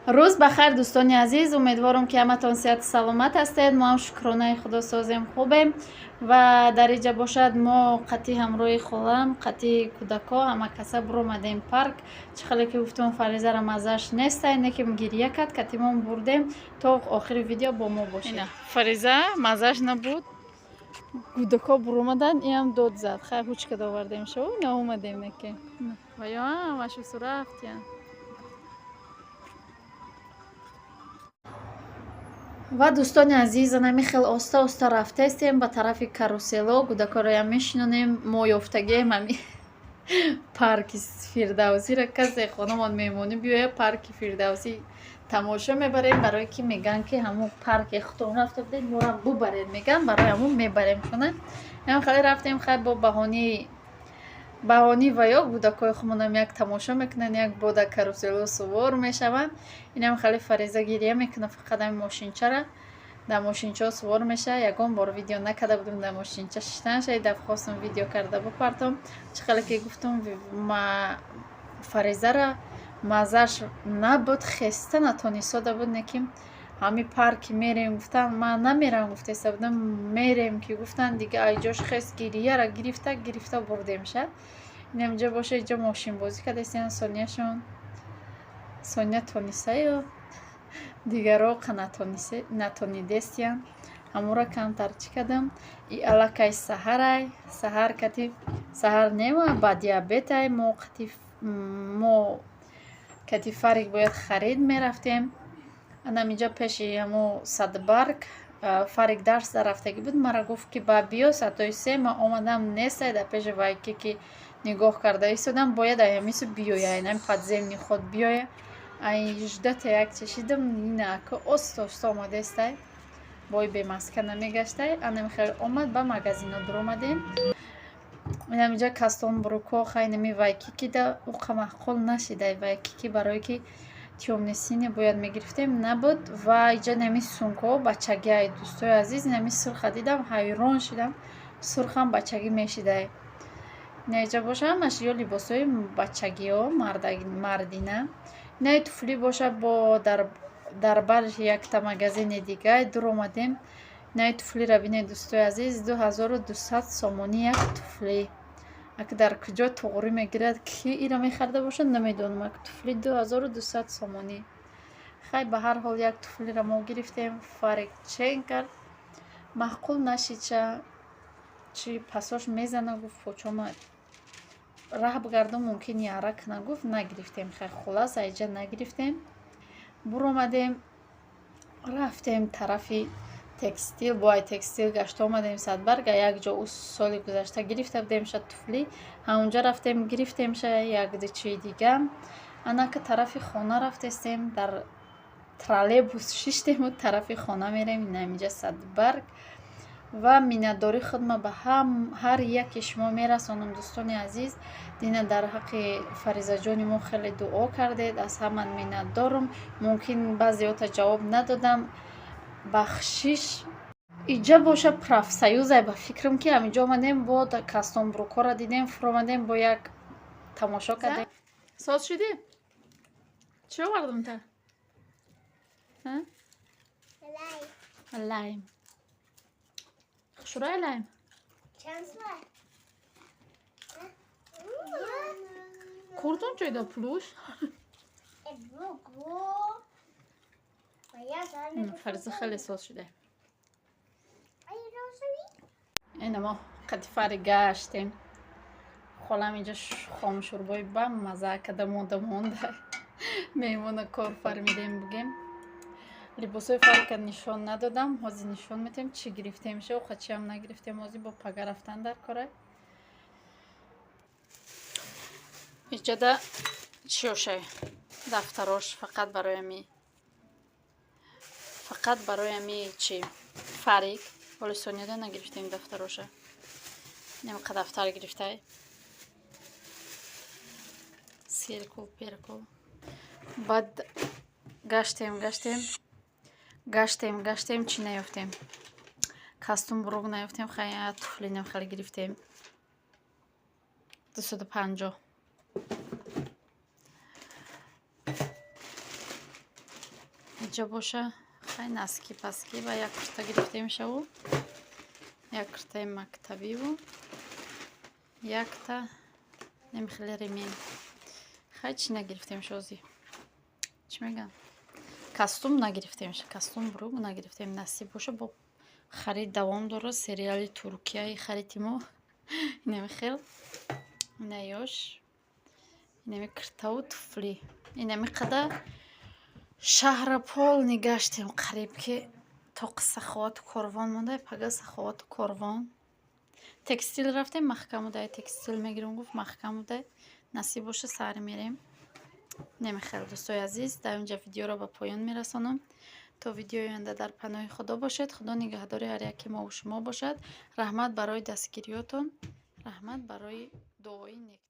روز بخیر دوستان عزیز، امیدوارم که همتون صحت سلامت هستید. ما هم شکرانه خدا سازیم خوبیم و در اینجا باشد ما قطعی همراه خالم قطعی کودکا همه کسا برآمدیم پارک. چخاله که گفتم فریزه را مزش نیست اینه که گریه کرد که ما بردیم تا آخر ویدیو با ما باشید. فریزه مزش نبود، کودکا برآمدن این هم داد زد. خیر هوچ که آوردیم شو نه اومدیم نکه و یا واشو سرافت یا و دوستان عزیز نمی خیلی آستا آستا رفته استیم به طرف کاروسلا. کودکا را میشنونیم ما یافتگی ممی پارک فیردوسی را کسی خانمان میمونی بیایه پارک فیردوسی تماشا میبریم برای که میگن که همون پارک خودتون رفته بودید ما را ببرید میگن برای همون میبریم کنه. هم خیلی رفتیم خیلی با بهانی و یا کودکای خودمون یک تماشا میکنن یک بودا کاروسلا سوار میشوند. اینم خیلی فریزه گریه میکنه فقط این ماشینچه را در ماشینچه سوار میشه. یگان بار ویدیو نکرده بودم در ماشینچه شدن شد دفعه خواستم ویدیو کرده بپرتم. چقدر که گفتم ما فریزه را مزش نبود خسته نتونیساده بود نکیم همی پارک میریم گفتم ما نمیرم گفته سبودم میریم که گفتن دیگه ایجاش خست گریه را گرفته بردیم شد. این اینجا باشه اینجا ماشین بازی کرده استیان سونیا تونیسه و دیگر رو نتونیده استیان همون را کمتر چی کردم. ای علاقه سهر کتی سهر نیمه با دیابت های ما کتی فرق باید خرید میرفتیم. انم اینجا پیشی همو صدبرگ فرق درس در رفتگی بود مرا گفت که با بیا ساتوی سه ما آمدم نیسته در پیش وایکی که نگاه کرده ایستادم باید همیسو بیایه اینم پدزمنی خود بیایه این جدت یک چشیدم نه که است آمده استه بای به مسکه نمیگشته انم خیلی آمد با مگزین در آمدیم. اینم اینجا کستان بروکو خیلی نمی وایکی که ده او قمحقل نشیده وایکی که برای که تیومنسینی باید میگرفتیم نبود و اینجا نمی سونکو بچگی های دوستای عزیز نمی سرخ دیدم حیران شدم سرخم بچگی میشیده نه اینجا باشه همش یا لباس های بچگی ها مردینه نه توفلی باشه با در برش یک تا مگزین دیگه در اومدیم. نه توفلی را بینه دوستای عزیز 2200 سومونی یک توفلی اگه در کجا توغری میگیرد کی ایرا میخرده باشد نمیدونم. یک توفلی 2200 سومونی خیلی به هر حال یک توفلی را ما گرفتیم فرق چین کرد محقول نشید چی پساش میزنه گفت پوچوما راه بگردم ممکن یارک نگفت نگرفتیم خیلی خلاص ایجا نگرفتیم برو آمدیم رفتیم طرفی تکستیل بای تکستیل گشت آمدیم صدبرگ یک جا او سال گذشته گرفته بودیم شد توفلی همونجا رفتیم گرفتیم شد یک دو چی دیگه انا که طرف خانه رفتیم در ترالیبوس شیشتیم و طرف خانه میریم اینجا صدبرگ و مینداری خودم به هر یک شما میرسانم دوستان عزیز. دینه در حق فریزه جان ما خیلی دعا کردید از همان میندارم ممکن بعضیات جواب ندادم بخشش اینجا باشه پروفسیوزه به فکرم که همینجا آمدیم با کاستوم بروکا را دیدیم فرامدیم با یک تماشا کردیم. ساز شدی؟ چی آوردم تا؟ لایم شورای لایم کورتون چایده پلوش فرزه خیلی ساز شده. این ما قطفه را گشتیم خالم اینجا خام شوربای بم مزه کده مونده میمونه کار فرمیدیم بگیم لباسای فرق نشان ندادم حاضی نشان میتیم چی گرفتیم شه و خچی هم نگرفتیم حاضی با پگه رفتن در کاره اینجا ده چی شه دفتراش فقط برای می چی فرق ولی سونیده نگرفتیم دفتراشه نمیقه دفتر گرفته سیرکل پیرکل بعد گشتیم چی نیفتیم کاستوم بروگ نیفتیم خیلی توفلی نیم خیلی گرفتیم 250 اینجا باشه خیلی نسکی پسکی و یک کرتا گرفتیم شو یک کرتا مکتبی و یک تا نمیخیلی ریمین خیلی چی نگرفتیم شوزی چی میگم کاستوم نگرفتیم کاستوم برو نگرفتیم نصیب باشه با خرید دوام داره سریالی ترکیه خریدیم و نمیخیل نیاش اینمی کرتا و туфли اینمی قدر шаҳрапол гаштем қариб ки то саховату корвон монда пага саховату корвон текстил рафтем маҳкамуда текстил мегирем гуфт маҳкамуда насиб боша сар мерем немехел дӯстои азиз дар инҷа видеоро ба поён мерасонам то видеои оянда дар паноҳи худо бошед худо нигаҳдори ҳар яки мо ва шумо бошад раҳмат барои дастгириётон раҳмат барои дуои нек